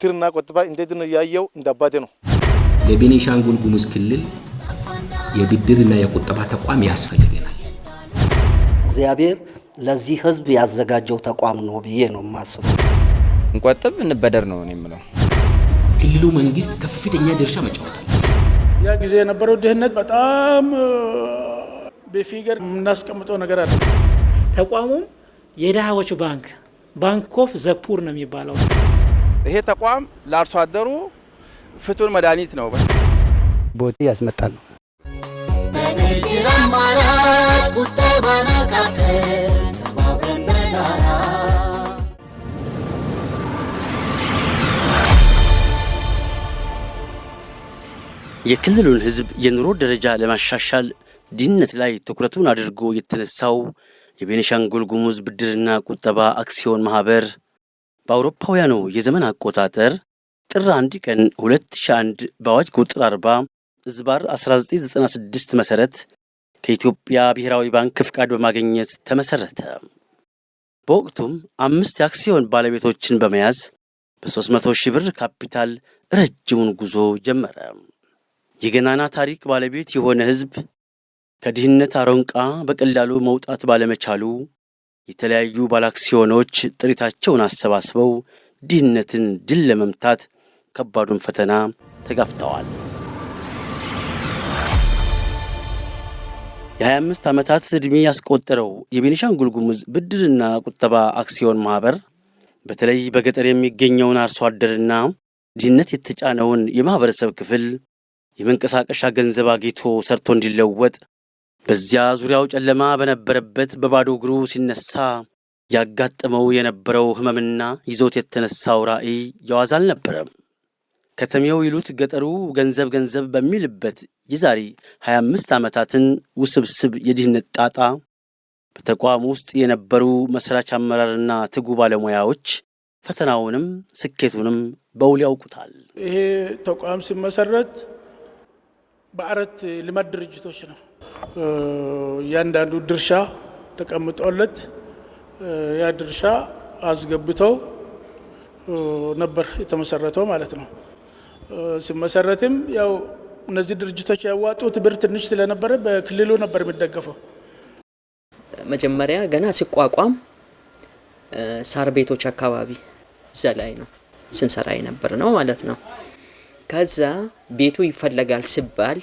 ብድርና ቁጠባ እንዴት ነው ያየው? እንዳባቴ ነው። ለቤኒሻንጉል ጉሙዝ ክልል የብድርና የቁጠባ ተቋም ያስፈልገናል። እግዚአብሔር ለዚህ ህዝብ ያዘጋጀው ተቋም ነው ብዬ ነው ማስበው። እንቆጥብ እንበደር ነው የምለው። ክልሉ መንግስት ከፍተኛ ድርሻ መጫወታል። ያ ጊዜ የነበረው ድህነት በጣም በፊገር እናስቀምጠው ነገር አለ። ተቋሙ የድሃዎች ባንክ ኦፍ ዘ ፑር ነው የሚባለው። ይሄ ተቋም ለአርሶ አደሩ ፍቱን መድኃኒት ነው። ቦቴ ያስመጣል ነው። የክልሉን ህዝብ የኑሮ ደረጃ ለማሻሻል ድህነት ላይ ትኩረቱን አድርጎ የተነሳው የቤኒሻንጉል ጉሙዝ ብድርና ቁጠባ አክሲዮን ማህበር በአውሮፓውያኑ የዘመን አቆጣጠር ጥር 1 ቀን 2001 በአዋጅ ቁጥር 40/1996 መሰረት ከኢትዮጵያ ብሔራዊ ባንክ ፍቃድ በማግኘት ተመሰረተ። በወቅቱም 5 የአክሲዮን ባለቤቶችን በመያዝ በ300 ሺህ ብር ካፒታል ረጅሙን ጉዞ ጀመረ። የገናና ታሪክ ባለቤት የሆነ ህዝብ ከድህነት አረንቋ በቀላሉ መውጣት ባለመቻሉ የተለያዩ ባለአክሲዮኖች ጥሪታቸውን አሰባስበው ድህነትን ድል ለመምታት ከባዱን ፈተና ተጋፍተዋል። የ25 ዓመታት ዕድሜ ያስቆጠረው የቤኒሻንጉል ጉሙዝ ብድርና ቁጠባ አክሲዮን ማህበር በተለይ በገጠር የሚገኘውን አርሶ አደርና ድህነት የተጫነውን የማህበረሰብ ክፍል የመንቀሳቀሻ ገንዘብ አግኝቶ ሰርቶ እንዲለወጥ በዚያ ዙሪያው ጨለማ በነበረበት በባዶ እግሩ ሲነሳ ያጋጠመው የነበረው ህመምና ይዞት የተነሳው ራዕይ የዋዛ አልነበረም። ከተሜው ይሉት ገጠሩ ገንዘብ በሚልበት የዛሬ 25 ዓመታትን ውስብስብ የድህነት ጣጣ በተቋም ውስጥ የነበሩ መስራች አመራርና ትጉ ባለሙያዎች ፈተናውንም ስኬቱንም በውል ያውቁታል። ይሄ ተቋም ሲመሰረት በአራት ልማት ድርጅቶች ነው ያንዳንዱ ድርሻ ተቀምጦለት ያ ድርሻ አስገብተው ነበር የተመሰረተው ማለት ነው። ሲመሰረትም ያው እነዚህ ድርጅቶች ያዋጡት ብር ትንሽ ስለነበረ በክልሉ ነበር የሚደገፈው። መጀመሪያ ገና ሲቋቋም ሳር ቤቶች አካባቢ እዛ ላይ ነው ስንሰራ የነበር ነው ማለት ነው። ከዛ ቤቱ ይፈለጋል ሲባል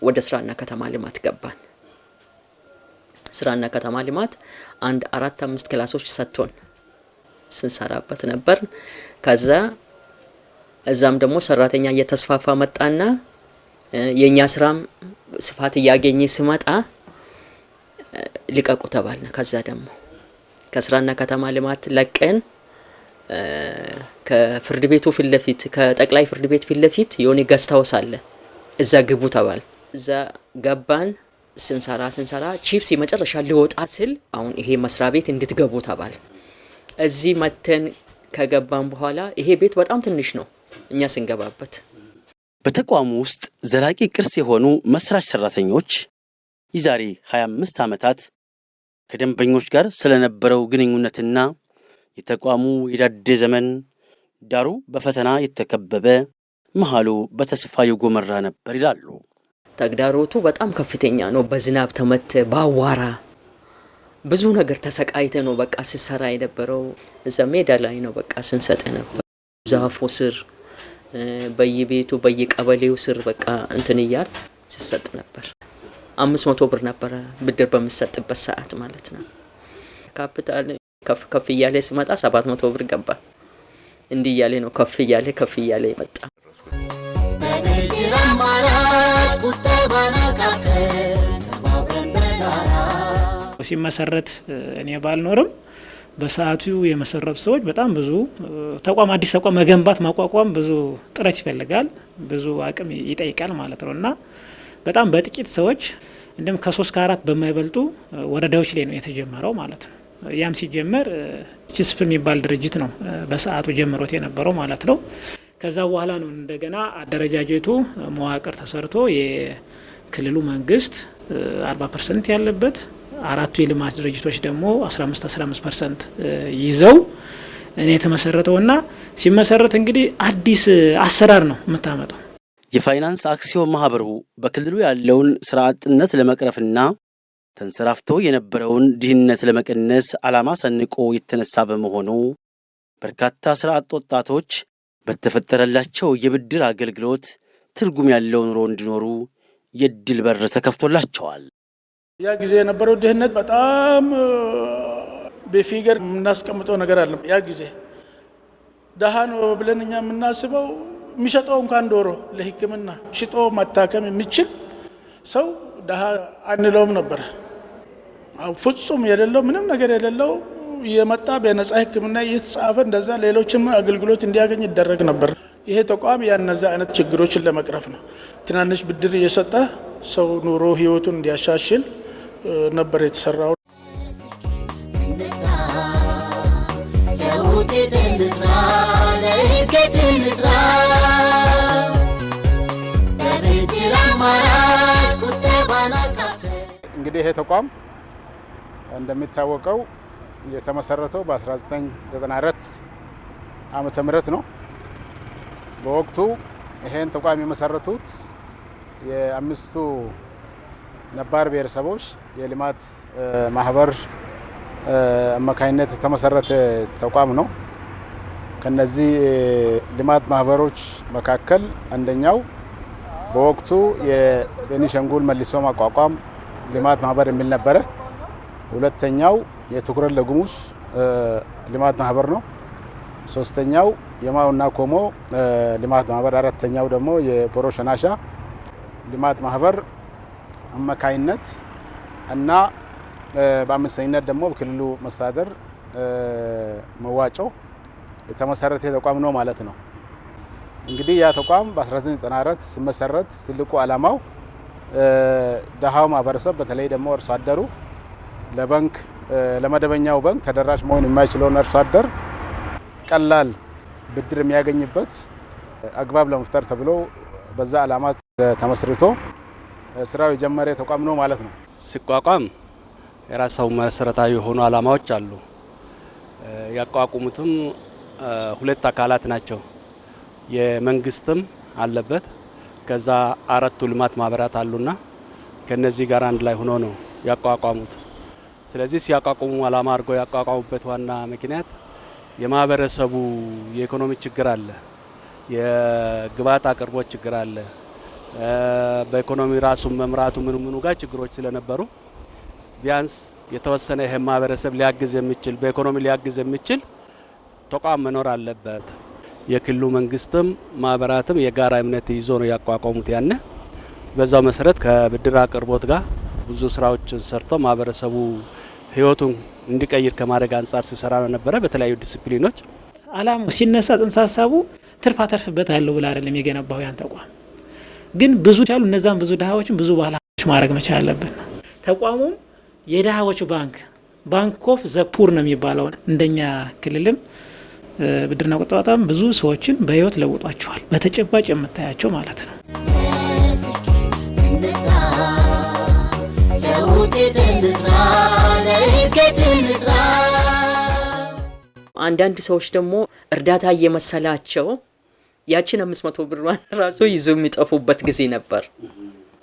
ወደ ስራና ከተማ ልማት ገባን። ስራና ከተማ ልማት 4-5 ክላሶች ሰጥቶን ስንሰራበት ነበር። ከዛ እዛም ደግሞ ሰራተኛ እየተስፋፋ መጣና የኛ ስራም ስፋት እያገኘ ሲመጣ ልቀቁ ተባልን። ከዛ ደግሞ ከስራና ከተማ ልማት ለቀን ከፍርድ ቤቱ ፊት ለፊት ከጠቅላይ ፍርድ ቤት ፊት ለፊት የሆነ ገስታውስ አለ፣ እዛ ግቡ ተባል። እዛ ገባን። ስንሰራ ቺፕስ የመጨረሻ ሊወጣ ስል አሁን ይሄ መስሪያ ቤት እንድትገቡ ተባል። እዚህ መተን ከገባን በኋላ ይሄ ቤት በጣም ትንሽ ነው እኛ ስንገባበት። በተቋሙ ውስጥ ዘላቂ ቅርስ የሆኑ መስራች ሰራተኞች የዛሬ 25 ዓመታት ከደንበኞች ጋር ስለነበረው ግንኙነትና የተቋሙ የዳደ ዘመን ዳሩ በፈተና የተከበበ መሃሉ በተስፋ የጎመራ ነበር ይላሉ። ተግዳሮቱ በጣም ከፍተኛ ነው። በዝናብ ተመተ፣ ባዋራ ብዙ ነገር ተሰቃይተ ነው በቃ ሲሰራ የነበረው። እዛ ሜዳ ላይ ነው በቃ ስንሰጥ ነበር። ዛፉ ስር በየቤቱ በየቀበሌው ስር በቃ እንትን ይያል ሲሰጥ ነበር። 500 ብር ነበር ብድር በሚሰጥበት ሰዓት ማለት ነው። ካፒታል ከፍ እያለ ሲመጣ 700 ብር ገባ። እንዲህ እያለ ነው ከፍ እያለ ይመጣ። ሲመሰረት እኔ ባልኖርም በሰዓቱ የመሰረቱ ሰዎች በጣም ብዙ አዲስ ተቋም መገንባት ማቋቋም ብዙ ጥረት ይፈልጋል፣ ብዙ አቅም ይጠይቃል ማለት ነውና በጣም በጥቂት ሰዎች እንደም ከ3-4 በማይበልጡ ወረዳዎች ላይ ነው የተጀመረው ማለት ነው። ያም ሲጀመር ቺስፕ የሚባል ድርጅት ነው በሰዓቱ ጀምሮት የነበረው ማለት ነው። ከዛ በኋላ ነው እንደገና አደረጃጀቱ መዋቅር ተሰርቶ የክልሉ መንግስት 40% ያለበት 4 የልማት ድርጅቶች ደግሞ 15% ይዘው እኔ የተመሰረተውና ሲመሰረት እንግዲህ አዲስ አሰራር ነው የምታመጣው። የፋይናንስ አክሲዮን ማህበሩ በክልሉ ያለውን ስራ አጥነት ለመቅረፍና ተንሰራፍቶ የነበረውን ድህነት ለመቀነስ ዓላማ ሰንቆ የተነሳ በመሆኑ በርካታ ስራ አጥ ወጣቶች በተፈጠረላቸው የብድር አገልግሎት ትርጉም ያለው ኑሮ እንዲኖሩ የድል በር ተከፍቶላቸዋል። ያ ጊዜ የነበረው ድህነት በጣም በፊገር የምናስቀምጠው ነገር አለ። ያ ጊዜ ደሃ ነው ብለን እኛ የምናስበው የሚሸጠው እንኳን ዶሮ ለሕክምና ሽጦ መታከም የሚችል ሰው ደሃ አንለውም ነበር። ፍጹም የሌለው ምንም ነገር የሌለው የመጣ በነጻ ሕክምና እየተጻፈ እንደዛ ሌሎችም አገልግሎት እንዲያገኝ ይደረግ ነበር። ይሄ ተቋም ያነዛ አይነት ችግሮችን ለመቅረፍ ነው። ትናንሽ ብድር እየሰጠ ሰው ኑሮ ህይወቱን እንዲያሻሽል ነበር የተሰራው። እንግዲህ ይሄ ተቋም እንደሚታወቀው የተመሰረተው በ1994 ዓመተ ምህረት ነው። በወቅቱ ይሄን ተቋም የመሰረቱት የአምስቱ ነባር ብሔረሰቦች የልማት ማህበር አማካኝነት የተመሰረተ ተቋም ነው። ከነዚህ ልማት ማህበሮች መካከል አንደኛው በወቅቱ የቤኒሻንጉል መልሶ ማቋቋም ልማት ማህበር የሚል ነበረ። ሁለተኛው የትኩረት ለጉሙዝ ልማት ማህበር ነው። ሶስተኛው የማውና ኮሞ ልማት ማህበር፣ አራተኛው ደግሞ የቦሮ ሸናሻ ልማት ማህበር አማካይነት እና በአምስተኝነት ደግሞ በክልሉ መስተዳድር መዋጮ የተመሰረተ ተቋም ነው ማለት ነው። እንግዲህ ያ ተቋም በ1994 ሲመሰረት ትልቁ ዓላማው ደሃው ማህበረሰብ በተለይ ደግሞ አርሶ አደሩ ለባንክ ለመደበኛው ባንክ ተደራሽ መሆን የማይችለውን አርሶ አደር ቀላል ብድር የሚያገኝበት አግባብ ለመፍጠር ተብሎ በዛ ዓላማ ተመስርቶ ስራው የጀመረ ተቋም ነው ማለት ነው። ሲቋቋም የራሳው መሰረታዊ የሆኑ ዓላማዎች አሉ። ያቋቁሙትም ሁለት አካላት ናቸው። የመንግስትም አለበት፣ ከዛ አራቱ ልማት ማህበራት አሉና ከነዚህ ጋር አንድ ላይ ሆኖ ነው ያቋቋሙት። ስለዚህ ሲያቋቁሙ ዓላማ አድርገው ያቋቋሙበት ዋና ምክንያት የማህበረሰቡ የኢኮኖሚ ችግር አለ፣ የግብዓት አቅርቦት ችግር አለ፣ በኢኮኖሚ ራሱን መምራቱ ምኑ ጋር ችግሮች ስለነበሩ ቢያንስ የተወሰነ ይሄ ማህበረሰብ ሊያግዝ የሚችል በኢኮኖሚ ሊያግዝ የሚችል ተቋም መኖር አለበት። የክልሉ መንግስትም ማህበራትም የጋራ እምነት ይዞ ነው ያቋቋሙት። ያነ በዛው መሰረት ከብድር አቅርቦት ጋር ብዙ ስራዎችን ሰርቶ ማህበረሰቡ ህይወቱን እንዲቀይር ከማድረግ አንጻር ሲሰራ ነበረ በተለያዩ ዲሲፕሊኖች። አላማው ሲነሳ ጽንሰ ሀሳቡ ትርፍ አተርፍበታለሁ ብላ አይደለም የገነባው ያን ተቋም። ግን ብዙ ያሉ እነዛን ብዙ ድሃዎችን ብዙ ባለሀብቶች ማድረግ መቻል አለብን። ተቋሙም የድሃዎች ባንክ ኦፍ ዘ ፑር ነው የሚባለው። እንደኛ ክልልም ብድርና ቁጠባ በጣም ብዙ ሰዎችን በህይወት ለውጧቸዋል፣ በተጨባጭ የምታያቸው ማለት ነው። አንዳንድ ሰዎች ደግሞ እርዳታ እየመሰላቸው ያችን 500 ብሯን ራሱ ይዞ የሚጠፉበት ጊዜ ነበር።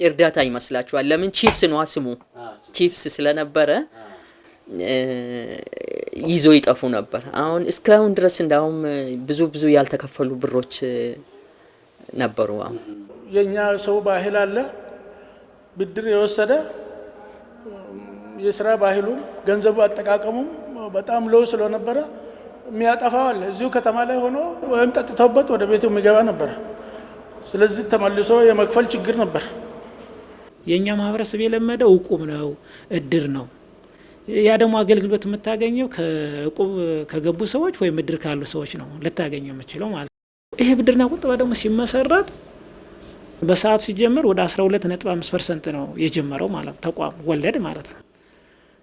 እርዳታ ይመስላችኋል። ለምን? ቺፕስ ነው ስሙ። ቺፕስ ስለነበረ ይዞ ይጠፉ ነበር። አሁን እስካሁን ድረስ እንዳውም ብዙ ያልተከፈሉ ብሮች ነበሩ። አሁን የኛ ሰው ባህል አለ፣ ብድር የወሰደ የስራ ባህሉ ገንዘቡ አጠቃቀሙም በጣም ሎው ስለነበረ የሚያጠፋው አለ። እዚሁ ከተማ ላይ ሆኖ ወይም ጠጥተውበት ወደ ቤቱ የሚገባ ነበር። ስለዚህ ተመልሶ የመክፈል ችግር ነበር። የኛ ማህበረሰብ የለመደው እቁብ ነው፣ እድር ነው። ያ ደግሞ አገልግሎት የምታገኘው ከእቁብ ከገቡ ሰዎች ወይም እድር ካሉ ሰዎች ነው ልታገኘው የምችለው ማለት ነው። ይሄ ብድርና ቁጠባ ደግሞ ሲመሰረት በሰዓቱ ሲጀመር ወደ 12.5% ነው የጀመረው ማለት ተቋም ወለድ ማለት ነው።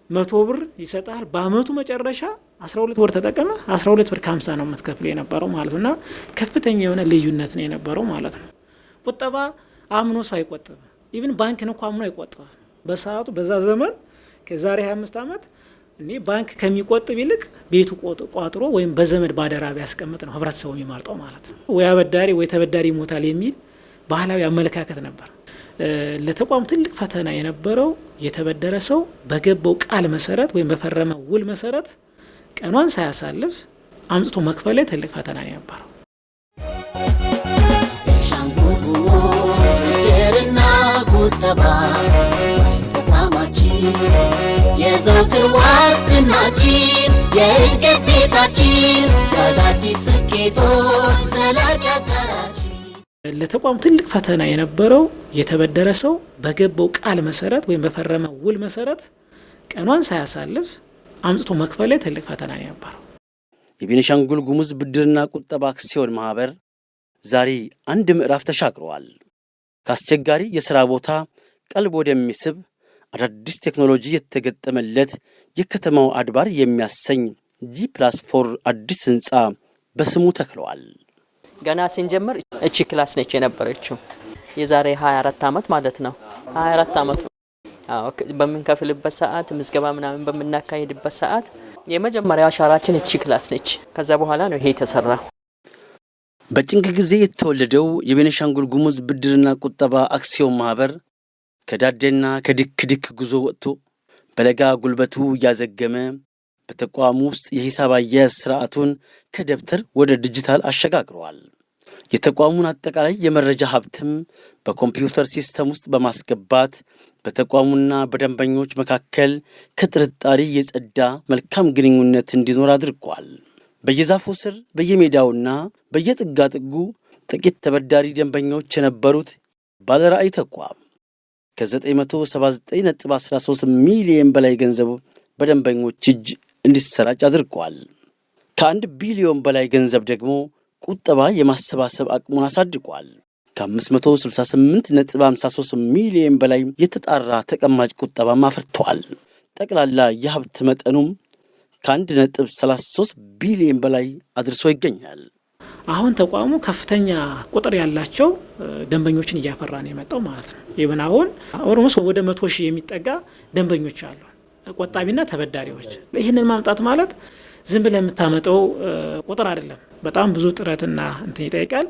100 ብር ይሰጣል። በአመቱ መጨረሻ 12 ወር ተጠቀመ 12 ብር ከ50 ነው የምትከፍለው የነበረው ማለት ነውና ከፍተኛ የሆነ ልዩነት ነው የነበረው ማለት ነው። ቁጠባ አምኖ ሰው አይቆጥብ። ኢቭን ባንክን እንኳን አምኖ አይቆጥብ። በሰዓቱ በዛ ዘመን ከዛሬ 25 አመት እኔ ባንክ ከሚቆጥብ ይልቅ ቤቱ ቋጥሮ ወይም በዘመድ ባደራ ቢያስቀምጥ ነው ህብረተሰቡ የሚማርጠው ማለት ነው። ወይ አበዳሪ ወይ ተበዳሪ ይሞታል የሚል ባህላዊ አመለካከት ነበር። ለተቋም ትልቅ ፈተና የነበረው የተበደረ ሰው በገባው ቃል መሰረት ወይም በፈረመው ውል መሰረት ቀኗን ሳያሳልፍ አምጥቶ መክፈል ላይ ትልቅ ፈተና ነው የነበረው። ብድርና ቁጠባ ተቋማችን የዘውትር ዋስትናችን የእድገት ቤታችን ከአዳዲስ ስኬቶች ዘላቂ አጋራችን። ለተቋም ትልቅ ፈተና የነበረው የተበደረ ሰው በገባው ቃል መሰረት ወይም በፈረመው ውል መሰረት ቀኗን ሳያሳልፍ አምጥቶ መክፈል ላይ ትልቅ ፈተና ነው የነበረው። የቤኒሻንጉል ጉሙዝ ብድርና ቁጠባ አክሲዮን ማህበር ዛሬ አንድ ምዕራፍ ተሻግሯል። ከአስቸጋሪ የሥራ ቦታ ቀልብ ወደሚስብ አዳዲስ ቴክኖሎጂ የተገጠመለት የከተማው አድባር የሚያሰኝ G+4 አዲስ ህንፃ በስሙ ተክለዋል። ገና ስንጀምር እቺ ክላስ ነች የነበረችው የዛሬ 24 ዓመት ማለት ነው። 24 ዓመት በምንከፍልበት ሰዓት ምዝገባ ምናምን በምናካሄድበት ሰዓት የመጀመሪያው አሻራችን እቺ ክላስ ነች። ከዛ በኋላ ነው ይሄ የተሰራ። በጭንቅ ጊዜ የተወለደው የቤኒሻንጉል ጉሙዝ ብድርና ቁጠባ አክሲዮን ማህበር ከዳዴና ከድክ ጉዞ ወጥቶ በለጋ ጉልበቱ እያዘገመ በተቋሙ ውስጥ የሂሳብ አያያዝ ስርዓቱን ከደብተር ወደ ዲጂታል አሸጋግሯል። የተቋሙን አጠቃላይ የመረጃ ሀብትም በኮምፒውተር ሲስተም ውስጥ በማስገባት በተቋሙና በደንበኞች መካከል ከጥርጣሬ የጸዳ መልካም ግንኙነት እንዲኖር አድርጓል። በየዛፉ ስር በየሜዳውና በየጥጋጥጉ ጥቂት ተበዳሪ ደንበኞች የነበሩት ባለራዕይ ተቋም ከ979.13 ሚሊዮን በላይ ገንዘብ በደንበኞች እጅ እንዲሰራጭ አድርጓል። ከ1 ቢሊዮን በላይ ገንዘብ ደግሞ ቁጠባ የማሰባሰብ አቅሙን አሳድጓል። ከ568.53 ሚሊዮን በላይ የተጣራ ተቀማጭ ቁጠባም አፍርቷል። ጠቅላላ የሀብት መጠኑም ከ1.33 ቢሊዮን በላይ አድርሶ ይገኛል። አሁን ተቋሙ ከፍተኛ ቁጥር ያላቸው ደንበኞችን እያፈራ ነው የመጣው ማለት ነው። ይብን አሁን ኦልሞስት ወደ 100 ሺህ የሚጠጋ ደንበኞች አሉ፣ ቆጣቢና ተበዳሪዎች። ይህንን ማምጣት ማለት ዝም ብለህ የምታመጣው ቁጥር አይደለም። በጣም ብዙ ጥረትና እንትን ይጠይቃል።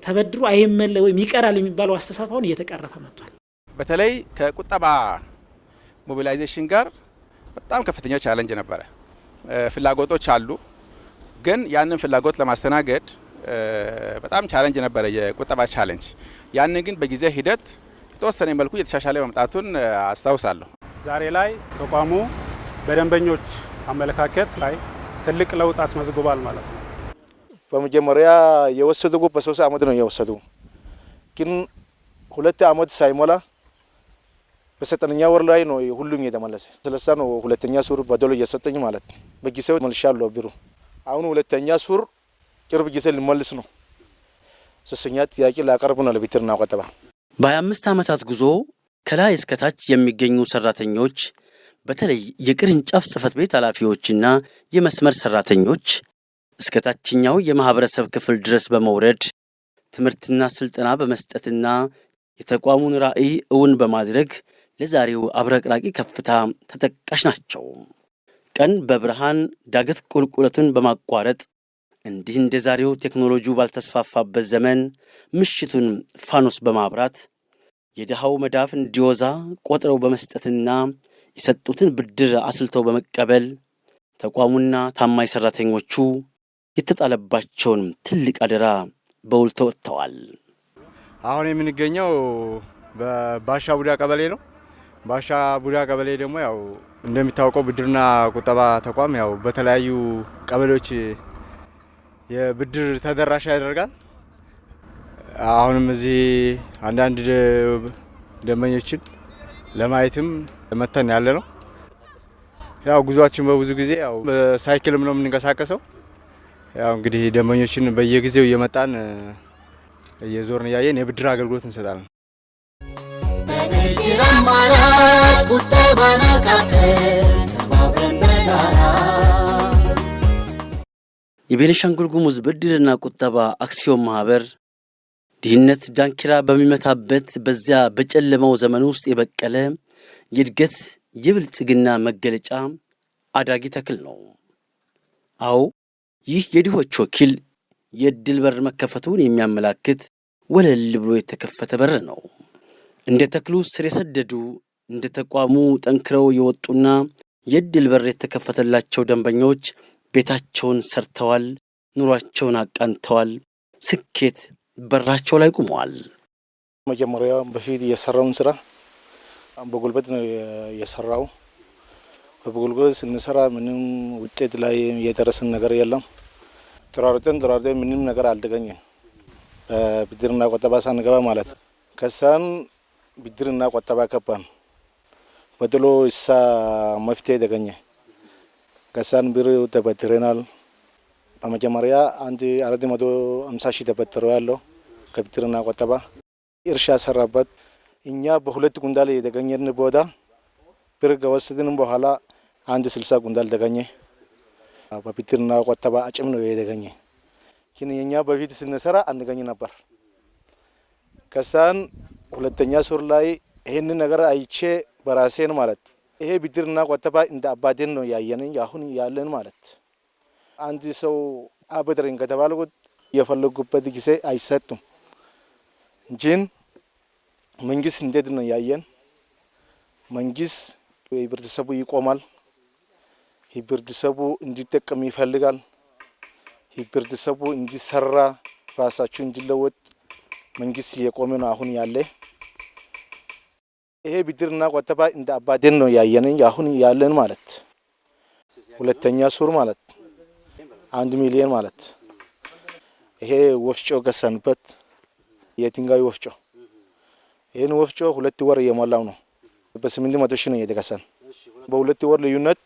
ተበድሮ አይመለ ወይም ይቀራል የሚባለው አስተሳሰብ አሁን እየተቀረፈ መጥቷል። በተለይ ከቁጠባ ሞቢላይዜሽን ጋር በጣም ከፍተኛ ቻሌንጅ ነበረ። ፍላጎቶች አሉ፣ ግን ያንን ፍላጎት ለማስተናገድ በጣም ቻሌንጅ ነበረ፣ የቁጠባ ቻሌንጅ። ያንን ግን በጊዜ ሂደት የተወሰነ መልኩ እየተሻሻለ መምጣቱን አስታውሳለሁ። ዛሬ ላይ ተቋሙ በደንበኞች አመለካከት ላይ ትልቅ ለውጥ አስመዝግቧል ማለት ነው። በመጀመሪያ የወሰዱ በ3 ዓመት ነው የወሰዱ፣ ግን 2 ዓመት ሳይሞላ በ9ኛ ወር ላይ ነው ሁሉም የተመለሰ። ስለዛ ነው 2ኛ ሱር በደሎ እየሰጠኝ ማለት ነው። በጊዜው መልሻለሁ ብሩ። አሁን 2ኛ ሱር ቅርብ ጊዜ ልመልስ ነው። 3ኛ ጥያቄ ላቀርብ ነው ለብድርና ቁጠባ። በ25 ዓመታት ጉዞ ከላይ እስከታች የሚገኙ ሰራተኞች በተለይ የቅርንጫፍ ጽህፈት ቤት ኃላፊዎችና የመስመር ሰራተኞች እስከ ታችኛው የማህበረሰብ ክፍል ድረስ በመውረድ ትምህርትና ስልጠና በመስጠትና የተቋሙን ራዕይ እውን በማድረግ ለዛሬው አብረቅራቂ ከፍታ ተጠቃሽ ናቸው። ቀን በብርሃን ዳገት ቁልቁለቱን በማቋረጥ እንዲህ እንደ ዛሬው ቴክኖሎጂው ባልተስፋፋበት ዘመን ምሽቱን ፋኖስ በማብራት የድሃው መዳፍ እንዲወዛ ቆጥረው በመስጠትና የሰጡትን ብድር አስልተው በመቀበል ተቋሙና ታማኝ ሰራተኞቹ የተጣለባቸውን ትልቅ አደራ በውል ተወጥተዋል። አሁን የምንገኘው በባሻ ቡዳ ቀበሌ ነው። ባሻ ቡዳ ቀበሌ ደግሞ ያው እንደሚታወቀው ብድርና ቁጠባ ተቋም ያው በተለያዩ ቀበሌዎች የብድር ተደራሽ ያደርጋል። አሁንም እዚህ አንዳንድ ደንበኞችን ለማየትም መተን ያለ ነው። ያው ጉዟችን በብዙ ጊዜ ያው በሳይክልም ነው የምንንቀሳቀሰው። ያው እንግዲህ ደንበኞችን በየጊዜው እየመጣን እየዞርን እያየን የብድር አገልግሎት እንሰጣለን። በብድር አማራጭ ቁጠባን አካተን ተባብረን በጋራ የቤኒሻንጉል ጉሙዝ ብድርና ቁጠባ አክሲዮን ማህበር ድህነት ዳንኪራ በሚመታበት በዚያ በጨለማው ዘመን ውስጥ የበቀለ የእድገት የብልጽግና መገለጫ አዳጊ ተክል ነው። አዎ ይህ የድሆች ወኪል የዕድል በር መከፈቱን የሚያመላክት ወለል ብሎ የተከፈተ በር ነው። እንደ ተክሉ ስር የሰደዱ እንደ ተቋሙ ጠንክረው የወጡና የዕድል በር የተከፈተላቸው ደንበኞች ቤታቸውን ሰርተዋል፣ ኑሯቸውን አቃንተዋል፣ ስኬት በራቸው ላይ ቆመዋል። መጀመሪያ በፊት የሰራውን ስራ በጉልበት ነው የሰራው። በጉልበት ስንሰራ ምንም ውጤት ላይ የደረስን ነገር የለም። ተራርጠን ምንም ነገር አልተገኘም። በብድርና ቁጠባ ሳንገባ ማለት ከሳን ብድርና ቁጠባ ገባን። በድሎ እሳ መፍትሄ ተገኘ። ከሳን ብር ተበድረናል። በመጀመሪያ 450 ሺህ ተበድሮ ያለው ከብድርና ቁጠባ እርሻ ሰራበት። እኛ በሁለት ኩንታል የተገኘን ቦታ ብር ከወሰድን በኋላ 60 ኩንታል ተገኘ። በብድርና ቁጠባ አጭም ነው የተገኘ። ግን የኛ በፊት ስንሰራ አንገኝ ነበር። ከሳን ሁለተኛ ሱር ላይ ይሄን ነገር አይቼ በራሴን ማለት ይሄ ብድርና ቁጠባ እንደ አባቴን ነው ያየን አሁን ያለን ማለት አንድ ሰው አበድረኝ ከተባልኩት የፈለጉበት ጊዜ አይሰጡም። እንጂን መንግስት እንዴት ነው ያየን? መንግስት ህብረተሰቡ ይቆማል። ህብረተሰቡ እንዲጠቀም ይፈልጋል። ህብረተሰቡ እንዲሰራ ራሳቸው እንዲለወጥ መንግስት የቆመ ነው አሁን ያለ። ይሄ ብድርና ቁጠባ እንደ አባቴን ነው ያየን አሁን ያለን ማለት ሁለተኛ ሱር ማለት 1 ሚሊዮን ማለት ይሄ ወፍጮ ገሰንበት የድንጋይ ወፍጮ ይሄን ወፍጮ 2 ወር የሞላው ነው። በ800 ሺህ ነው የተገሰን። በ2 ወር ልዩነት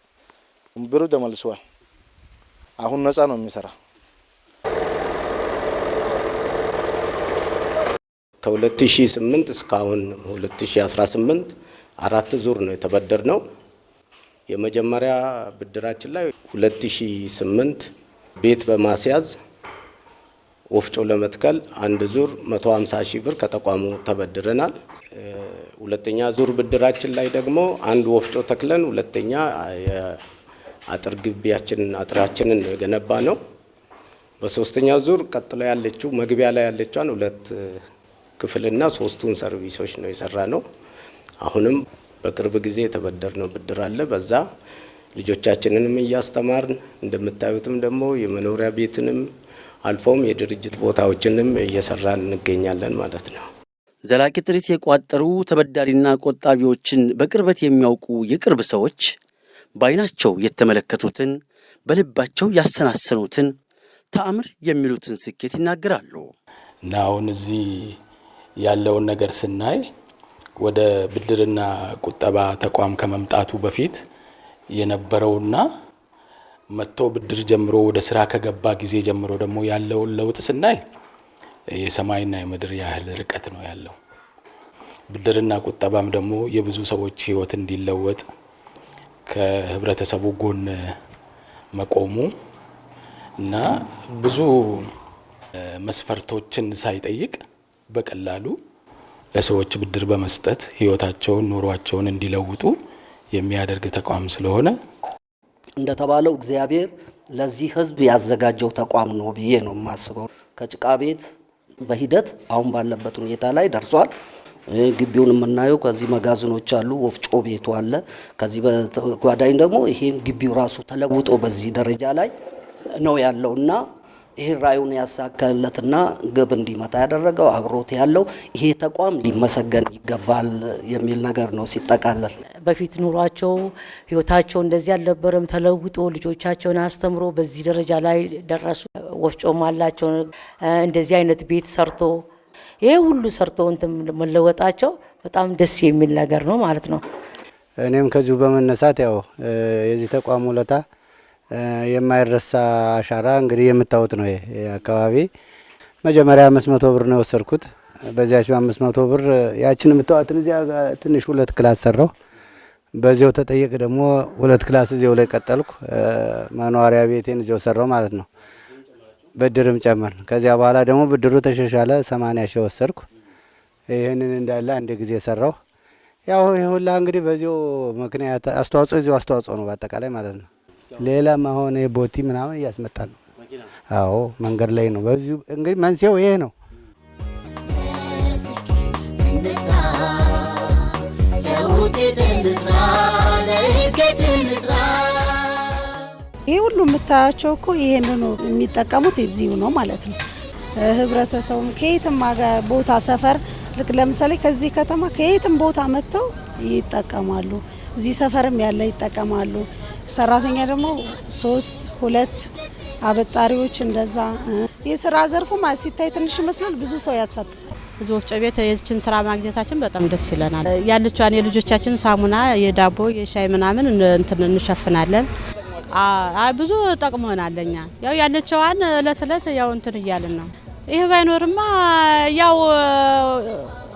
ብሩ ተመልሷል። አሁን ነፃ ነው የሚሰራ። ከ2008 እስካሁን 2018 4 ዙር ነው የተበደርነው። የመጀመሪያ ብድራችን ላይ 2008 ቤት በማስያዝ ወፍጮ ለመትከል 1 ዙር 150 ሺህ ብር ከተቋሙ ተበድረናል። ሁለተኛ ዙር ብድራችን ላይ ደግሞ 1 ወፍጮ ተክለን ሁለተኛ የአጥር ግቢያችንን አጥራችንን የገነባ ነው። በሶስተኛ ዙር ቀጥሎ ያለችው መግቢያ ላይ ያለችዋን 2 ክፍልና 3ቱን ሰርቪሶች ነው የሰራ ነው። አሁንም በቅርብ ጊዜ የተበደርነው ብድር አለ። በዛ ልጆቻችንንም እያስተማርን እንደምታዩትም ደግሞ የመኖሪያ ቤትንም አልፎም የድርጅት ቦታዎችንም እየሰራን እንገኛለን ማለት ነው። ዘላቂ ጥሪት የቋጠሩ ተበዳሪና ቆጣቢዎችን በቅርበት የሚያውቁ የቅርብ ሰዎች በዓይናቸው የተመለከቱትን በልባቸው ያሰናሰኑትን ተአምር የሚሉትን ስኬት ይናገራሉ። እና አሁን እዚህ ያለውን ነገር ስናይ ወደ ብድርና ቁጠባ ተቋም ከመምጣቱ በፊት የነበረውና መጥቶ ብድር ጀምሮ ወደ ስራ ከገባ ጊዜ ጀምሮ ደግሞ ያለውን ለውጥ ስናይ የሰማይና የምድር ያህል ርቀት ነው ያለው። ብድርና ቁጠባም ደግሞ የብዙ ሰዎች ህይወት እንዲለወጥ ከህብረተሰቡ ጎን መቆሙ እና ብዙ መስፈርቶችን ሳይጠይቅ በቀላሉ ለሰዎች ብድር በመስጠት ህይወታቸውን ኑሯቸውን እንዲለውጡ የሚያደርግ ተቋም ስለሆነ እንደተባለው እግዚአብሔር ለዚህ ህዝብ ያዘጋጀው ተቋም ነው ብዬ ነው የማስበው። ከጭቃ ቤት በሂደት አሁን ባለበት ሁኔታ ላይ ደርሷል። ግቢውን የምናየው ከዚህ መጋዘኖች አሉ፣ ወፍጮ ቤቱ አለ። ከዚህ በጓዳኝ ደግሞ ይሄ ግቢው ራሱ ተለውጦ በዚህ ደረጃ ላይ ነው ያለውና ይሄ ራዩን ያሳካለትና ግብ እንዲመታ ያደረገው አብሮት ያለው ይሄ ተቋም ሊመሰገን ይገባል የሚል ነገር ነው ሲጠቃለል። በፊት ኑሯቸው ህይወታቸው እንደዚህ አልነበረም። ተለውጦ ልጆቻቸውን አስተምሮ በዚህ ደረጃ ላይ ደረሱ። ወፍጮም አላቸው። እንደዚህ አይነት ቤት ሰርቶ ይሄ ሁሉ ሰርቶ እንትን መለወጣቸው በጣም ደስ የሚል ነገር ነው ማለት ነው። እኔም ከዚሁ በመነሳት ያው የዚህ ተቋም ውለታ የማይረሳ አሻራ እንግዲህ የምታዩት ነው። ይሄ አካባቢ መጀመሪያ 500 ብር ነው ወሰድኩት። በዚያች 500 ብር ያችን የምታዩትን እዚያ ትንሽ 2 ክላስ ሰራው። በዚያው ተጠየቅ ደግሞ 2 ክላስ እዚያው ላይ ቀጠልኩ። መኖሪያ ቤቴን እዚያው ሰራው ማለት ነው። ብድርም ጨመር። ከዚያ በኋላ ደግሞ ብድሩ ተሻሻለ 80 ሺህ ወሰድኩ። ይሄንን እንዳለ አንድ ጊዜ ሰራው። ያው ይሄ ሁላ እንግዲህ በዚያው ምክንያት አስተዋጽኦ ነው በአጠቃላይ ማለት ነው። ሌላም አሁን ቦቲ ምናምን እያስመጣን ነው። አዎ መንገድ ላይ ነው። በዚሁ እንግዲህ መንስኤው ይሄ ነው። ይህ ሁሉ የምታያቸው እኮ ይሄንን የሚጠቀሙት እዚሁ ነው ማለት ነው። ህብረተሰቡም ከየትም ቦታ ሰፈር ልክ ለምሳሌ ከዚህ ከተማ ከየትም ቦታ መጥተው ይጠቀማሉ። እዚህ ሰፈርም ያለ ይጠቀማሉ። ሰራተኛ ደግሞ 3-2 አበጣሪዎች እንደዛ። የስራ ዘርፉ ሲታይ ትንሽ ይመስላል፣ ብዙ ሰው ያሳትፋል። ብዙ ወፍጮ ቤት የችን ስራ ማግኘታችን በጣም ደስ ይለናል። ያለችዋን የልጆቻችን ሳሙና፣ የዳቦ፣ የሻይ ምናምን እንትን እንሸፍናለን። ብዙ ጠቅሞናል። ለኛ ያው ያለችዋን እለት እለት ያው እንትን እያልን ነው። ይህ ባይኖርማ ያው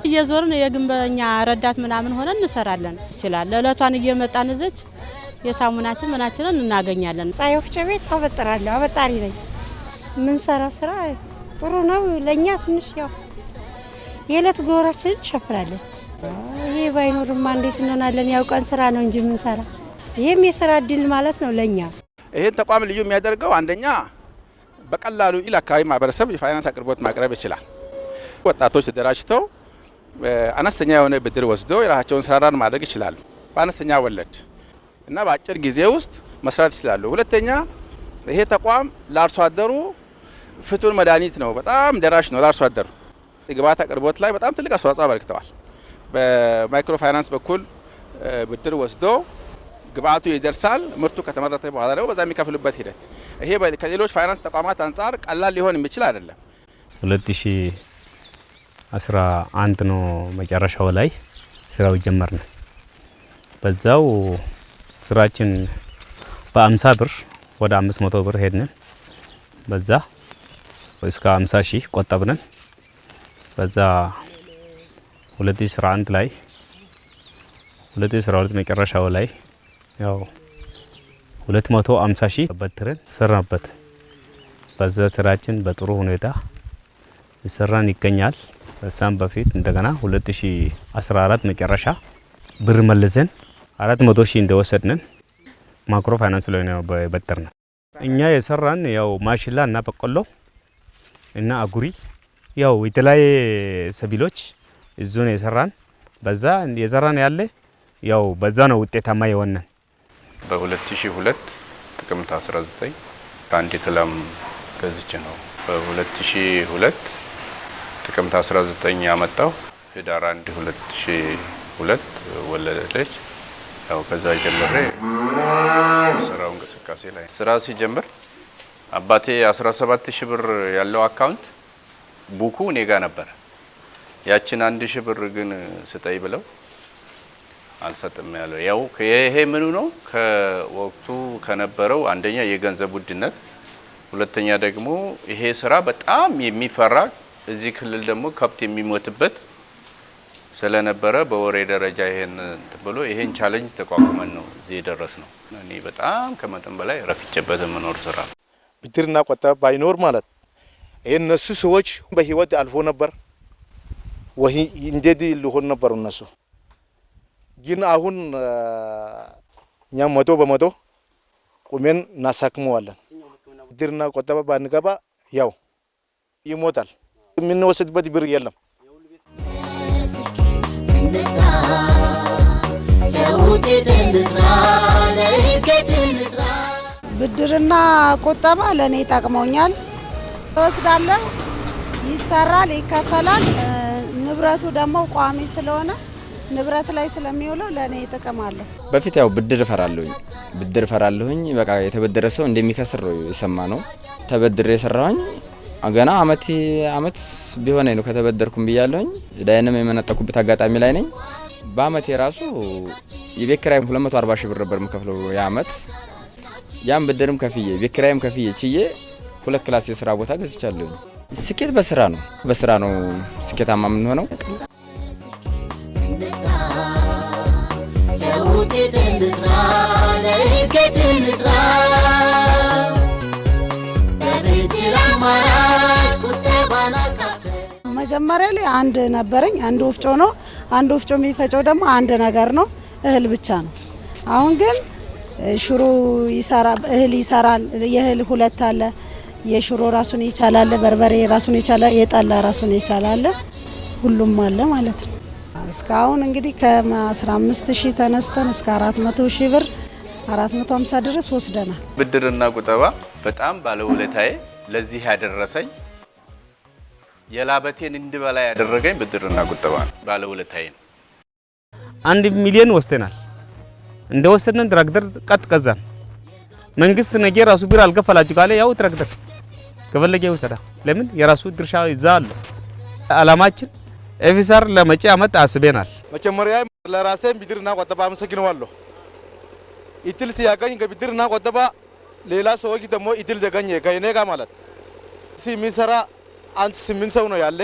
እየዞርን የግንበኛ ረዳት ምናምን ሆነን እንሰራለን ይችላል። ለእለቷን እየመጣን እዘች የሳሙናችን ምናችንን እናገኛለን። ፀሐይ ወፍጮ ቤት አበጥራለሁ፣ አበጣሪ ነኝ። የምንሰራው ስራ ጥሩ ነው። ለኛ ትንሽ ያው የእለት ጎራችንን እንሸፍናለን። ይሄ ባይኖርማ እንዴት እንሆናለን? ያው ቀን ስራ ነው እንጂ የምንሰራ። ይህም የስራ እድል ማለት ነው ለኛ። ይህን ተቋም ልዩ የሚያደርገው አንደኛ በቀላሉ ኢል አካባቢ ማህበረሰብ የፋይናንስ አቅርቦት ማቅረብ ይችላል። ወጣቶች ተደራጅተው አነስተኛ የሆነ ብድር ወስደው የራሳቸውን ስራን ማድረግ ይችላሉ። በአነስተኛ ወለድ እና በአጭር ጊዜ ውስጥ መስራት ይችላሉ። ሁለተኛ ይሄ ተቋም ለአርሶ አደሩ ፍቱን መድኃኒት ነው። በጣም ደራሽ ነው ለአርሶ አደሩ። የግብዓት አቅርቦት ላይ በጣም ትልቅ አስተዋጽኦ አበርክተዋል። በማይክሮ ፋይናንስ በኩል ብድር ወስዶ ግብዓቱ ይደርሳል። ምርቱ ከተመረተ በኋላ ደግሞ በዛ የሚከፍሉበት ሂደት ይሄ ከሌሎች ፋይናንስ ተቋማት አንጻር ቀላል ሊሆን የሚችል አይደለም። 2011 ነው መጨረሻው ላይ ስራው ጀመርን። በዛው ስራችን በ50 ብር ወደ 500 ብር ሄድን። በዛ እስከ 50 ሺህ ቆጠብን። በዛ 2011 ላይ 2012 መጨረሻው ላይ ያው 250 ሺህ በትረን ሰራበት። በዛ ስራችን በጥሩ ሁኔታ ይሰራን ይገኛል። በዛም በፊት እንደገና 2014 መጨረሻ ብር መልሰን 400 ሺህ እንደወሰድን ማክሮ ፋይናንስ ላይ ነው በበተርነ። እኛ የሰራን ያው ማሽላ እና በቆሎ እና አጉሪ ያው የተለያየ ሰቢሎች እዙ ነው የሰራን። በዛ የሰራን ያለ ያው በዛ ነው ውጤታማ የሆነን። በ2002 ጥቅምት 19 ከአንድ የተላም ገዝቼ ነው። በ2002 ጥቅምት 19 ያመጣው ህዳር 1 2002 ወለደች። ያው ከዛ ጀምሬ ስራው እንቅስቃሴ ላይ ስራ ሲጀምር አባቴ 17000 ብር ያለው አካውንት ቡኩ እኔ ጋር ነበር። ያችን 1000 ብር ግን ስጠይ ብለው አልሰጥም ያለው። ያው ይሄ ምኑ ነው ከወቅቱ ከነበረው አንደኛ የገንዘብ ውድነት፣ ሁለተኛ ደግሞ ይሄ ስራ በጣም የሚፈራ እዚህ ክልል ደግሞ ከብት የሚሞትበት ስለነበረ በወሬ ደረጃ ይሄን ብሎ ይሄን ቻሌንጅ ተቋቁመን ነው እዚህ የደረስ ነው። እኔ በጣም ከመጠን በላይ ረፍቼበት የምኖር ስራ ብድርና ቁጠባ ባይኖር ማለት እነሱ ሰዎች በህይወት አልፎ ነበር ወይ እንዴት ሊሆን ነበር? እነሱ ግን አሁን እኛ 100% ቁመን እናሳክመዋለን። ብድርና ቁጠባ ባንገባ ያው ይሞታል። የምንወስድበት ብር የለም። ብድርና ቁጠባ ለኔ ጠቅመውኛል። ወስዳለሁ፣ ይሰራል፣ ይከፈላል። ንብረቱ ደግሞ ቋሚ ስለሆነ ንብረት ላይ ስለሚውለው ለኔ ጥቅም አለው። በፊት ያው ብድር እፈራለሁኝ። በቃ የተበደረ ሰው እንደሚከስር የሰማ ነው። ተበድሬ የሰራሁኝ ገና አመት ቢሆነኝ ነው ከተበደርኩም ብያለሁኝ። ዳይነም የመነጠኩበት አጋጣሚ ላይ ነኝ። በአመት የራሱ የቤት ኪራይ 240 ሺህ ብር ነበር የምከፍለው የአመት። ያን ብድርም ከፍዬ ቤት ኪራይም ከፍዬ ችዬ 2 ክላስ የስራ ቦታ ገዝቻለሁኝ። ስኬት በስራ ነው ስኬታማ የምንሆነው። መጀመሪያ ላይ አንድ ነበረኝ፣ አንድ ወፍጮ ነው። አንድ ወፍጮ የሚፈጨው ደግሞ አንድ ነገር ነው፣ እህል ብቻ ነው። አሁን ግን ሽሮ ይሰራል፣ እህል ይሰራል። የእህል ሁለት አለ። የሽሮ ራሱን ይቻላል፣ በርበሬ ራሱን ይቻላል፣ የጠላ ራሱን ይቻላል። ሁሉም አለ ማለት ነው። እስካሁን እንግዲህ ከ15,000 ተነስተን እስከ 400,000 ብር 450 ድረስ ወስደናል። ብድርና ቁጠባ በጣም ባለውለታዬ ለዚህ ያደረሰኝ የላበቴን እንድበላ ያደረገኝ ብድርና ቁጠባ ነው። ባለውለታዬ ነው። 1 ሚሊዮን ወስደናል። እንደወሰድን ትራክተር ቀጥ ገዛን። መንግስት ነገ ራሱ ብር አልከፈላችሁ ካለ ያው ትራክተር ከፈለገ ይወሰዳ። ለምን የራሱ ድርሻ ይዛ አለ። አላማችን ኤፊሳር ለመጪ አመት አስበናል። መጀመሪያ ለራሴ ብድርና ቁጠባ አመሰግናለሁ። ኢትል ሲያገኝ ከብድርና ቁጠባ ሌላ ሰዎች ደግሞ ኢትል ዘገኘ ከእኔ ጋር ማለት ሲሚሰራ አንድ 8 ሰው ነው ያለ።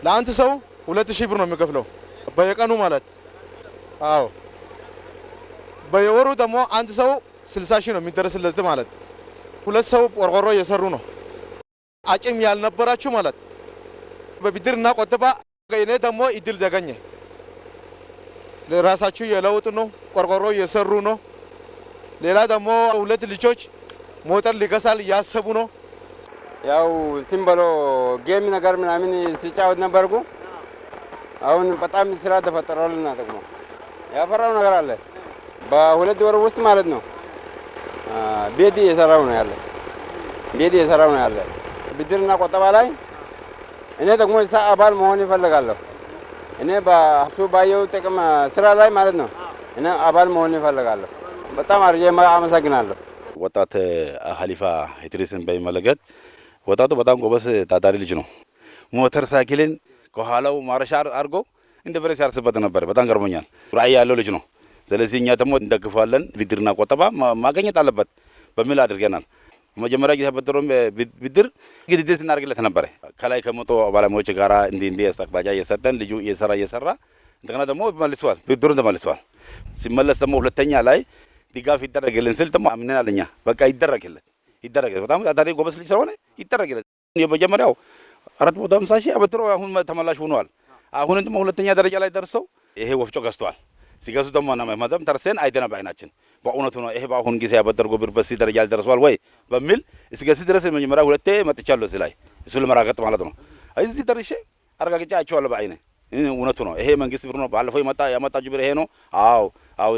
ለአንድ ሰው 2000 ብር ነው የሚከፍለው በየቀኑ ማለት አዎ። በየወሩ ደግሞ አንድ ሰው 60,000 ነው የሚደርስለት ማለት። ሁለት ሰው ቆርቆሮ እየሰሩ ነው። አቅም ያልነበራችሁ ማለት በብድርና ቁጠባ ከእኔ ደግሞ እድል ዘገኘ። ለራሳችሁ የለውጥ ነው። ቆርቆሮ እየሰሩ ነው። ሌላ ደግሞ 2 ልጆች ሞተር ሊገዛል ያሰቡ ነው። ያው ሲምበሎ ጌም ነገር ምናምን ሲጫወት ነበርኩ። አሁን በጣም ስራ ተፈጠረልና ደግሞ ያፈራው ነገር አለ። በ2 ወር ውስጥ ማለት ነው ቤት እየሰራው ነው ያለ። ብድርና ቁጠባ ላይ እኔ ደግሞ እዛ አባል መሆን ይፈልጋለሁ። እኔ በሱ ባየው ጥቅም ስራ ላይ ማለት ነው እኔ አባል መሆን ይፈልጋለሁ። በጣም አርጄ አመሰግናለሁ። ወጣት ሀሊፋ ኢድሪስን በሚመለከት ወጣቱ በጣም ጎበዝ ታታሪ ልጅ ነው። ሞተር ሳይክልን ከኋላው ማረሻ አድርጎ እንደ ፈረስ ያርስበት ነበር። በጣም ገርሞኛል። ራዕይ ያለው ልጅ ነው። ስለዚህ እኛ ደግሞ እንደግፋለን። ብድርና ቁጠባ ማግኘት አለበት በሚል አድርገናል። መጀመሪያ ጊዜ ያበደረው ብድር ግድድር ስናደርግለት ነበር። ከላይ ከመቶ ባለሙያዎች ጋራ እንዲህ አቅጣጫ እየሰጠን ልጁ እየሰራ እንደገና ደግሞ መልሷል። ብድሩን ተመልሷል። ሲመለስ ደግሞ ሁለተኛ ላይ ድጋፍ ይደረግልን ስል ደግሞ አምነናል። እኛ በቃ ይደረግለት በጣም ታታሪ ጎበዝ ልጅ ስለሆነ ይደረግለት። የመጀመሪያው 450,000 አበድሮ አሁን ተመላሽ ሆኗል። አሁን ደግሞ ሁለተኛ ደረጃ ላይ ደርሰው ይሄ ወፍጮ ገዝቷል። ሲገዙ ደግሞ ማማተም ተርሰን አይተና ባይናችን በእውነቱ ነው ይሄ በአሁን ጊዜ ያበደርጎ ብር በዚህ ደረጃ ደርሷል ወይ በሚል እስከዚህ ድረስ መጀመሪያ ሁለቴ መጥቻለሁ። እዚህ ላይ እሱ ለመራገጥ ማለት ነው። እዚህ ደርሼ አረጋግጬ አይቼዋለሁ በአይኔ። እውነቱ ነው ይሄ መንግስት ብር ነው። ባለፈው ያመጣችሁ ብር ይሄ ነው። አዎ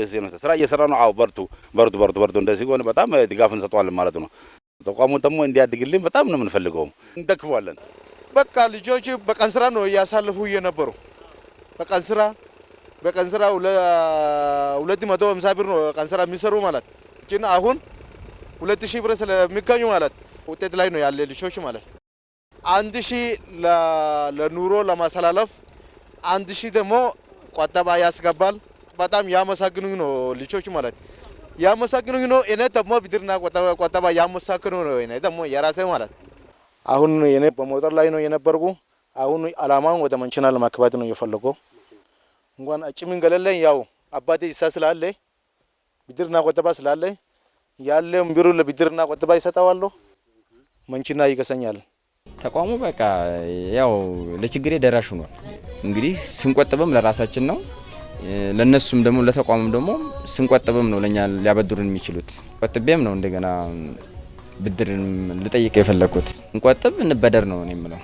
እዚህ ነው ስራ እየሰራ ነው። አዎ በርቱ እንደዚህ ሆነ በጣም ድጋፍ እንሰጠዋለን ማለት ነው። ተቋሙን ደግሞ እንዲያድግልን በጣም ነው የምንፈልገው። እንደክፋለን። በቃ ልጆች በቀን ስራ ነው እያሳለፉ እየነበሩ በቀን ስራ 250 ብር ነው ቀን ስራ የሚሰሩ ማለት ግን አሁን 2000 ብር ስለሚገኙ ማለት ውጤት ላይ ነው ያለ ልጆች ማለት 1000 ለኑሮ ለማሰላለፍ 1000 ደግሞ ቁጠባ ያስገባል። በጣም ያመሰግኑኝ ነው ልጆች ማለት ያመሰግኑኝ ነው። እኔ ደግሞ ብድርና ቁጠባ ያመሰግኑ ነው። እኔ ደግሞ የራሴ ማለት አሁን እኔ በሞተር ላይ ነው የነበርኩ። አሁን አላማውን ወደ መንችና ለማክባት ነው የፈለገው። እንኳን አጭምን ገለለኝ ያው አባቴ ይሳ ስላለ ብድርና ቁጠባ ስላለ ያለው ቢሮ ለብድርና ቁጠባ ይሰጣዋለሁ። መንችና ይገሰኛል። ተቋሙ በቃ ያው ለችግሬ ደራሽ ሆኗል። እንግዲህ ስንቆጥብም ለራሳችን ነው፣ ለነሱም ደግሞ ለተቋሙም ደግሞ ስንቆጥብም ነው ለኛ ሊያበድሩን የሚችሉት። ቆጥቤም ነው እንደገና ብድርን ልጠይቅ የፈለኩት። እንቆጥብ እንበደር ነው እኔ የምለው።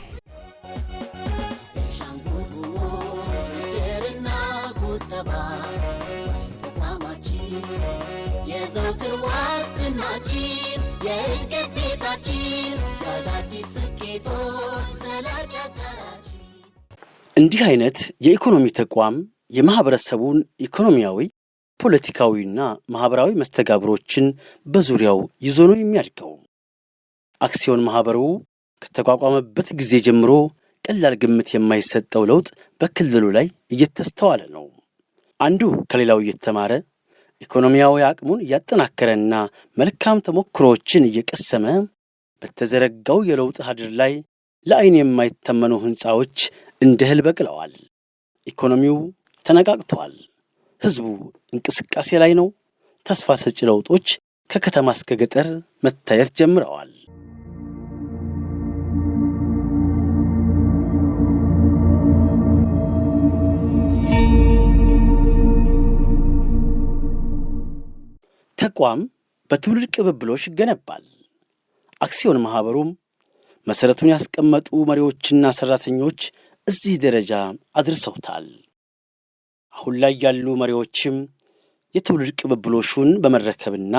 እንዲህ አይነት የኢኮኖሚ ተቋም የማህበረሰቡን ኢኮኖሚያዊ፣ ፖለቲካዊና ማህበራዊ መስተጋብሮችን በዙሪያው ይዞ ነው የሚያድገው። አክሲዮን ማህበሩ ከተቋቋመበት ጊዜ ጀምሮ ቀላል ግምት የማይሰጠው ለውጥ በክልሉ ላይ እየተስተዋለ ነው። አንዱ ከሌላው እየተማረ ኢኮኖሚያዊ አቅሙን እያጠናከረና መልካም ተሞክሮዎችን እየቀሰመ በተዘረጋው የለውጥ ሀድር ላይ ለአይን የማይተመኑ ህንፃዎች እንደ እህል በቅለዋል። ኢኮኖሚው ተነቃቅቷል። ህዝቡ እንቅስቃሴ ላይ ነው። ተስፋ ሰጪ ለውጦች ከከተማ እስከ ገጠር መታየት ጀምረዋል። ተቋም በትውልድ ቅብብሎሽ ይገነባል። አክሲዮን ማህበሩም መሰረቱን ያስቀመጡ መሪዎችና ሰራተኞች እዚህ ደረጃ አድርሰውታል። አሁን ላይ ያሉ መሪዎችም የትውልድ ቅብብሎሹን በመረከብና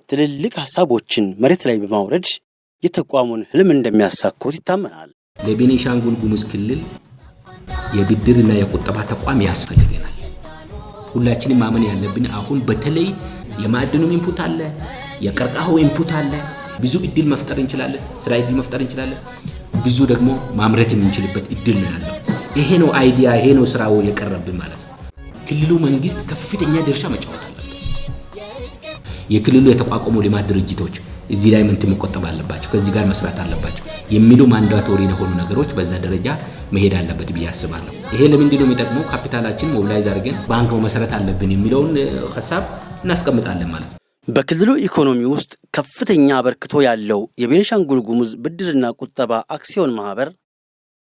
ትልልቅ ሀሳቦችን መሬት ላይ በማውረድ የተቋሙን ህልም እንደሚያሳኩት ይታመናል። ለቤኒሻንጉል ጉሙዝ ክልል የብድርና የቁጠባ ተቋም ያስፈልገናል። ሁላችንም ማመን ያለብን አሁን በተለይ የማዕድኑም ኢንፑት አለ፣ የቀርቃሃው ኢንፑት አለ። ብዙ እድል መፍጠር እንችላለን፣ ስራ እድል መፍጠር እንችላለን። ብዙ ደግሞ ማምረት የምንችልበት እድል ነው ያለው። ይሄ ነው አይዲያ፣ ይሄ ነው ስራው የቀረብን ማለት ነው። ክልሉ መንግስት ከፍተኛ ድርሻ መጫወት አለበት። የክልሉ የተቋቋሙ ልማት ድርጅቶች እዚህ ላይ ምን መቆጠብ አለባቸው፣ ከዚህ ጋር መስራት አለባቸው የሚሉ ማንዳቶሪ የሆኑ ነገሮች በዛ ደረጃ መሄድ አለበት ብዬ አስባለሁ። ይሄ ለምንድን ነው የሚጠቅመው? ካፒታላችን ሞቢላይዝ አድርገን ባንክ መሰረት አለብን የሚለውን ሐሳብ እናስቀምጣለን ማለት ነው። በክልሉ ኢኮኖሚ ውስጥ ከፍተኛ አበርክቶ ያለው የቤኒሻንጉል ጉሙዝ ብድርና ቁጠባ አክሲዮን ማህበር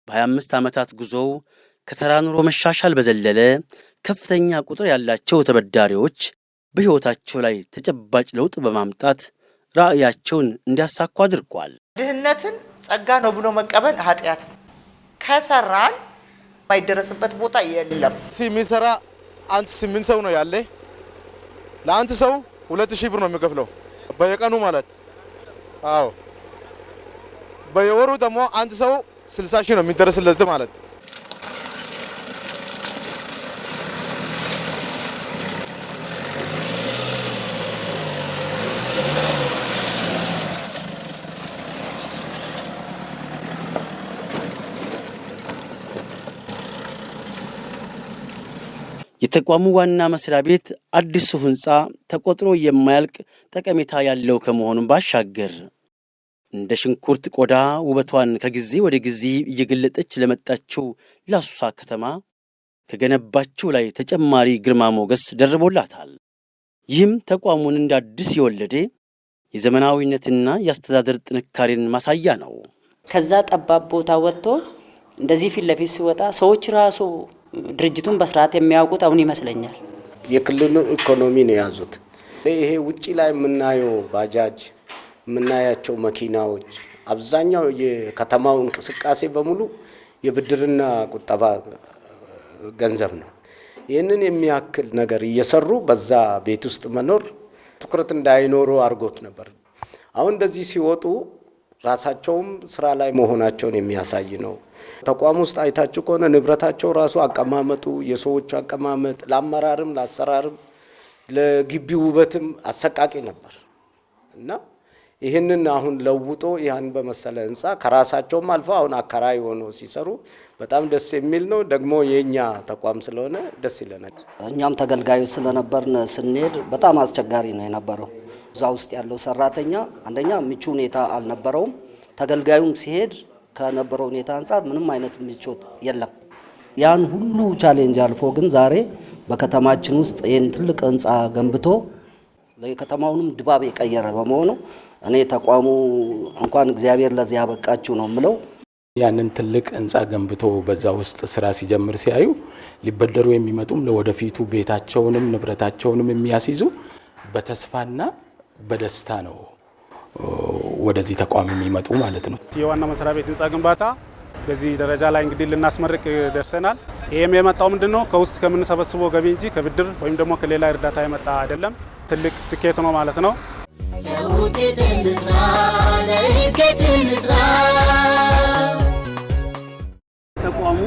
በ25 ዓመታት ጉዞው ከተራ ኑሮ መሻሻል በዘለለ ከፍተኛ ቁጥር ያላቸው ተበዳሪዎች በሕይወታቸው ላይ ተጨባጭ ለውጥ በማምጣት ራዕያቸውን እንዲያሳኩ አድርጓል። ድህነትን ጸጋ ነው ብሎ መቀበል ኃጢአት ነው። ከሰራን ማይደረስበት ቦታ የለም። የሚሰራ አንድ 8 ሰው ነው ያለ። ለአንድ ሰው 2000 ብር ነው የሚከፍለው በየቀኑ ማለት። አዎ በየወሩ ደግሞ አንድ ሰው 60 ሺህ ነው የሚደረስለት ማለት። የተቋሙ ዋና መስሪያ ቤት አዲሱ ህንፃ ተቆጥሮ የማያልቅ ጠቀሜታ ያለው ከመሆኑም ባሻገር እንደ ሽንኩርት ቆዳ ውበቷን ከጊዜ ወደ ጊዜ እየገለጠች ለመጣችው ለአሶሳ ከተማ ከገነባችው ላይ ተጨማሪ ግርማ ሞገስ ደርቦላታል። ይህም ተቋሙን እንደ አዲስ የወለደ የዘመናዊነትና የአስተዳደር ጥንካሬን ማሳያ ነው። ከዛ ጠባብ ቦታ ወጥቶ እንደዚህ ፊት ለፊት ሲወጣ ሰዎች ራሱ ድርጅቱን በስርዓት የሚያውቁት አሁን ይመስለኛል። የክልሉ ኢኮኖሚ ነው ያዙት። ይሄ ውጪ ላይ የምናየው ባጃጅ የምናያቸው መኪናዎች አብዛኛው የከተማው እንቅስቃሴ በሙሉ የብድርና ቁጠባ ገንዘብ ነው። ይህንን የሚያክል ነገር እየሰሩ በዛ ቤት ውስጥ መኖር ትኩረት እንዳይኖሩ አድርጎት ነበር። አሁን እንደዚህ ሲወጡ ራሳቸውም ስራ ላይ መሆናቸውን የሚያሳይ ነው። ተቋም ውስጥ አይታችሁ ከሆነ ንብረታቸው ራሱ አቀማመጡ፣ የሰዎቹ አቀማመጥ ለአመራርም ለአሰራርም ለግቢው ውበትም አሰቃቂ ነበር እና ይህንን አሁን ለውጦ ያን በመሰለ ህንፃ ከራሳቸውም አልፎ አሁን አከራይ ሆኖ ሲሰሩ በጣም ደስ የሚል ነው። ደግሞ የኛ ተቋም ስለሆነ ደስ ይለናል። እኛም ተገልጋዮች ስለነበርን ስንሄድ በጣም አስቸጋሪ ነው የነበረው። እዛ ውስጥ ያለው ሰራተኛ አንደኛ ምቹ ሁኔታ አልነበረውም። ተገልጋዩም ሲሄድ ከነበረው ሁኔታ አንፃር ምንም አይነት ምቾት የለም። ያን ሁሉ ቻሌንጅ አልፎ ግን ዛሬ በከተማችን ውስጥ ይህን ትልቅ ህንፃ ገንብቶ ለከተማውንም ድባብ የቀየረ በመሆኑ እኔ ተቋሙ እንኳን እግዚአብሔር ለዚህ ያበቃችሁ ነው የምለው። ያንን ትልቅ ህንፃ ገንብቶ በዛ ውስጥ ስራ ሲጀምር ሲያዩ ሊበደሩ የሚመጡም ለወደፊቱ ቤታቸውንም ንብረታቸውንም የሚያስይዙ በተስፋና በደስታ ነው ወደዚህ ተቋም የሚመጡ ማለት ነው። የዋና መስሪያ ቤት ህንፃ ግንባታ በዚህ ደረጃ ላይ እንግዲህ ልናስመርቅ ደርሰናል። ይሄም የመጣው ምንድነው ከውስጥ ከምንሰበስበው ገቢ እንጂ ከብድር ወይም ደግሞ ከሌላ እርዳታ የመጣ አይደለም። ትልቅ ስኬት ነው ማለት ነው። ተቋሙ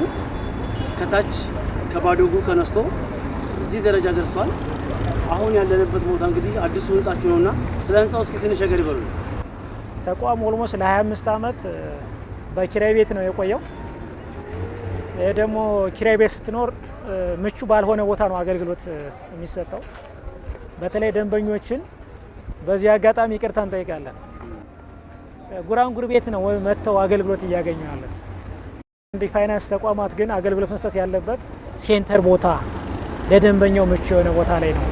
ከታች ከባዶ እግሩ ተነስቶ እዚህ ደረጃ ደርሷል። አሁን ያለንበት ቦታ እንግዲህ አዲሱ ህንጻቸው ነውና ስለ ህንጻው እስኪ ትንሽ ነገር ይበሉ። ተቋሙ ኦልሞስት ለ25 ዓመት በኪራይ ቤት ነው የቆየው። ይሄ ደግሞ ኪራይ ቤት ስትኖር ምቹ ባልሆነ ቦታ ነው አገልግሎት የሚሰጠው። በተለይ ደንበኞችን በዚህ አጋጣሚ ይቅርታ እንጠይቃለን። ጉራንጉር ቤት ነው መጥተው አገልግሎት እያገኙ ያሉት። እንደ ፋይናንስ ተቋማት ግን አገልግሎት መስጠት ያለበት ሴንተር ቦታ ለደንበኛው ምቹ የሆነ ቦታ ላይ ነው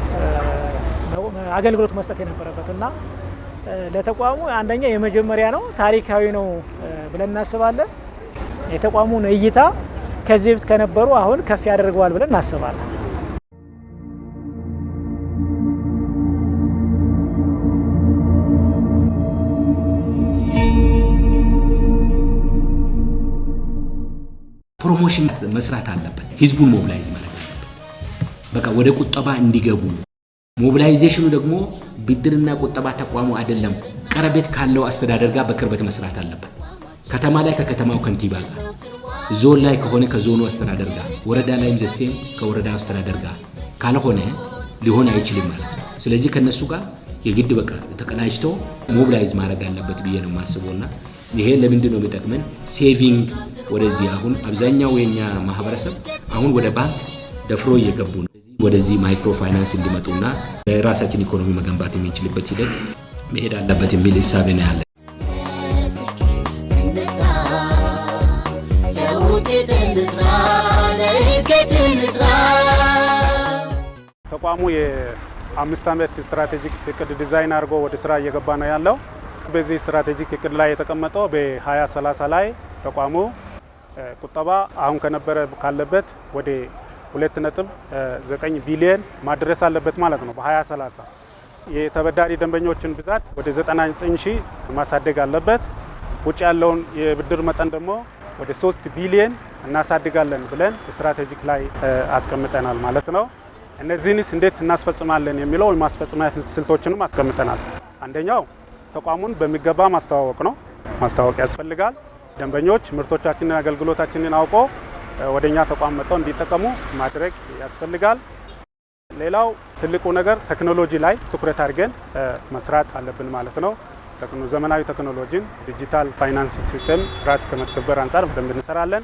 አገልግሎት መስጠት የነበረበት እና ለተቋሙ አንደኛ የመጀመሪያ ነው፣ ታሪካዊ ነው ብለን እናስባለን። የተቋሙን እይታ ከዚህ በፊት ከነበሩ አሁን ከፍ ያደርገዋል ብለን እናስባለን። ፕሮሞሽን መስራት አለበት። ህዝቡን ሞቢላይዝ ማድረግ አለበት። በቃ ወደ ቁጠባ እንዲገቡ። ሞቢላይዜሽኑ ደግሞ ብድርና ቁጠባ ተቋሙ አይደለም፣ ቀረቤት ካለው አስተዳደር ጋር በቅርበት መስራት አለበት። ከተማ ላይ ከከተማው ከንቲባ ጋር፣ ዞን ላይ ከሆነ ከዞኑ አስተዳደር ጋር፣ ወረዳ ላይም ዘሴም ከወረዳ አስተዳደር ጋር ካልሆነ ሊሆን አይችልም ማለት ነው። ስለዚህ ከነሱ ጋር የግድ በቃ ተቀናጅቶ ሞቢላይዝ ማድረግ አለበት ብዬ ነው የማስበውና ይሄ ለምንድን ነው የሚጠቅመን? ሴቪንግ ወደዚህ አሁን አብዛኛው የኛ ማህበረሰብ አሁን ወደ ባንክ ደፍሮ እየገቡ ነው። ወደዚህ ማይክሮ ፋይናንስ እንዲመጡና የራሳችን ኢኮኖሚ መገንባት የምንችልበት ሂደት መሄድ አለበት የሚል ሀሳብ ነው ያለ። ተቋሙ የ5 ዓመት ስትራቴጂክ እቅድ ዲዛይን አድርጎ ወደ ስራ እየገባ ነው ያለው። በዚህ ስትራቴጂክ እቅድ ላይ የተቀመጠው በ2030 ላይ ተቋሙ ቁጠባ አሁን ካለበት ወደ 2.9 ቢሊዮን ማድረስ አለበት ማለት ነው በ2030። የተበዳሪ ደንበኞችን ብዛት ወደ 99,000 ማሳደግ አለበት። ውጭ ያለውን የብድር መጠን ደግሞ ወደ 3 ቢሊዮን እናሳድጋለን ብለን ስትራቴጂክ ላይ አስቀምጠናል ማለት ነው። እነዚህንስ እንዴት እናስፈጽማለን የሚለው የማስፈጸሚያ ስልቶችንም አስቀምጠናል። አንደኛው ተቋሙን በሚገባ ማስተዋወቅ ነው። ማስተዋወቅ ያስፈልጋል። ደንበኞች ምርቶቻችንን አገልግሎታችንን አውቆ ወደኛ ተቋም መጥተው እንዲጠቀሙ ማድረግ ያስፈልጋል። ሌላው ትልቁ ነገር ቴክኖሎጂ ላይ ትኩረት አድርገን መስራት አለብን ማለት ነው። ዘመናዊ ቴክኖሎጂን ዲጂታል ፋይናንስ ሲስተም ስርዓት ከመተግበር አንጻር በደንብ እንሰራለን።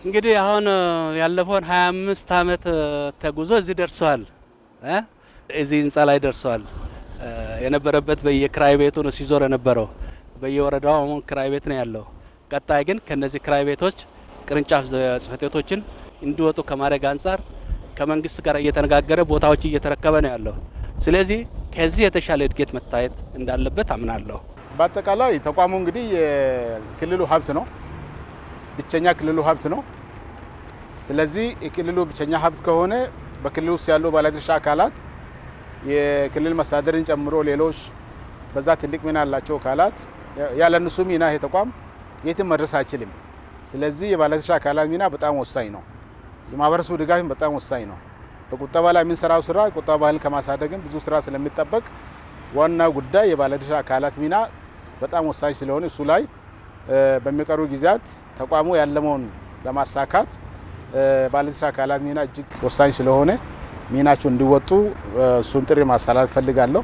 እንግዲህ አሁን ያለፈውን 25 ዓመት ተጉዞ እዚህ ደርሷል። እዚህ ህንፃ ላይ ደርሷል። የነበረበት በየክራይ ቤቱ ነው ሲዞር የነበረው። በየወረዳው አሁን ክራይ ቤት ነው ያለው። ቀጣይ ግን ከነዚህ ክራይ ቤቶች ቅርንጫፍ ጽሕፈት ቤቶችን እንዲወጡ ከማድረግ አንጻር ከመንግስት ጋር እየተነጋገረ ቦታዎች እየተረከበ ነው ያለው። ስለዚህ ከዚህ የተሻለ እድገት መታየት እንዳለበት አምናለሁ። በአጠቃላይ ተቋሙ እንግዲህ የክልሉ ሀብት ነው፣ ብቸኛ ክልሉ ሀብት ነው። ስለዚህ የክልሉ ብቸኛ ሀብት ከሆነ በክልሉ ውስጥ ያሉ ባለድርሻ አካላት የክልል መስተዳድርን ጨምሮ ሌሎች በዛ ትልቅ ሚና ያላቸው አካላት ያለነሱ ሚና ይሄ ተቋም የትም መድረስ አይችልም። ስለዚህ የባለድርሻ አካላት ሚና በጣም ወሳኝ ነው። የማህበረሰቡ ድጋፍም በጣም ወሳኝ ነው። በቁጠባ ላይ የምንሰራው ስራ ቁጠባ ባህል ከማሳደግም ብዙ ስራ ስለሚጠበቅ ዋናው ጉዳይ የባለድርሻ አካላት ሚና በጣም ወሳኝ ስለሆነ እሱ ላይ በሚቀሩ ጊዜያት ተቋሙ ያለመውን ለማሳካት ባለድርሻ አካላት ሚና እጅግ ወሳኝ ስለሆነ ሚናቸው እንዲወጡ እሱን ጥሪ ማስተላለፍ ፈልጋለሁ።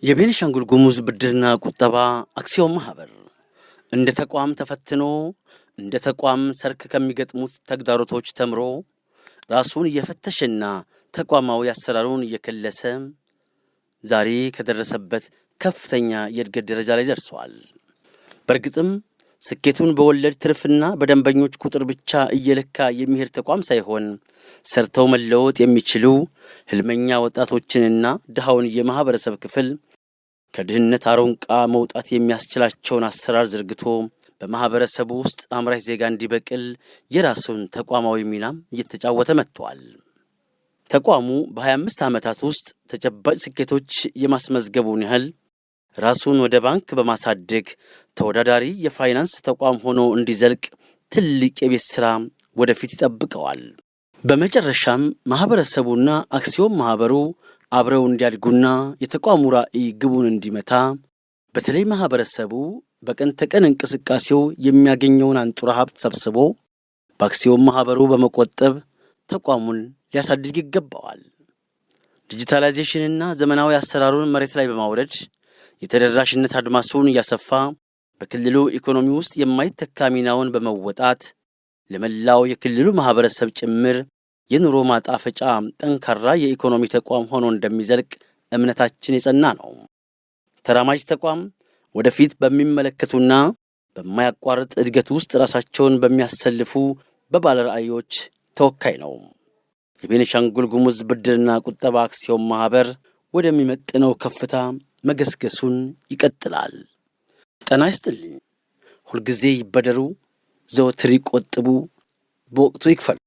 የቤኒሻንጉል ጉሙዝ ብድርና ቁጠባ አክሲዮን ማህበር እንደ ተቋም ተፈትኖ እንደ ተቋም ሰርክ ከሚገጥሙት ተግዳሮቶች ተምሮ ራሱን እየፈተሸና ተቋማዊ አሰራሩን እየከለሰ ዛሬ ከደረሰበት ከፍተኛ የእድገት ደረጃ ላይ ደርሷል። በእርግጥም ስኬቱን በወለድ ትርፍና በደንበኞች ቁጥር ብቻ እየለካ የሚሄድ ተቋም ሳይሆን ሰርተው መለወጥ የሚችሉ ህልመኛ ወጣቶችንና ድሃውን የማህበረሰብ ክፍል ከድህነት አሮንቃ መውጣት የሚያስችላቸውን አሰራር ዘርግቶ በማህበረሰቡ ውስጥ አምራች ዜጋ እንዲበቅል የራሱን ተቋማዊ ሚናም እየተጫወተ መጥቷል። ተቋሙ በ25 ዓመታት ውስጥ ተጨባጭ ስኬቶች የማስመዝገቡን ያህል ራሱን ወደ ባንክ በማሳደግ ተወዳዳሪ የፋይናንስ ተቋም ሆኖ እንዲዘልቅ ትልቅ የቤት ሥራ ወደፊት ይጠብቀዋል። በመጨረሻም ማህበረሰቡና አክሲዮን ማህበሩ አብረው እንዲያድጉና የተቋሙ ራዕይ ግቡን እንዲመታ በተለይ ማህበረሰቡ በቀን ተቀን እንቅስቃሴው የሚያገኘውን አንጡራ ሀብት ሰብስቦ በአክሲዮን ማህበሩ በመቆጠብ ተቋሙን ሊያሳድግ ይገባዋል። ዲጂታላይዜሽንና ዘመናዊ አሰራሩን መሬት ላይ በማውረድ የተደራሽነት አድማሱን እያሰፋ በክልሉ ኢኮኖሚ ውስጥ የማይተካ ሚናውን በመወጣት ለመላው የክልሉ ማህበረሰብ ጭምር የኑሮ ማጣፈጫ ጠንካራ የኢኮኖሚ ተቋም ሆኖ እንደሚዘልቅ እምነታችን የጸና ነው። ተራማጅ ተቋም ወደፊት በሚመለከቱና በማያቋርጥ እድገት ውስጥ ራሳቸውን በሚያሰልፉ በባለ ራዕዮች ተወካይ ነው። የቤኒሻንጉል ጉሙዝ ብድርና ቁጠባ አክሲዮን ማህበር ወደሚመጥነው ከፍታ መገስገሱን ይቀጥላል። ጤና ይስጥልኝ። ሁልጊዜ ይበደሩ፣ ዘወትር ይቆጥቡ፣ በወቅቱ ይክፈሉ።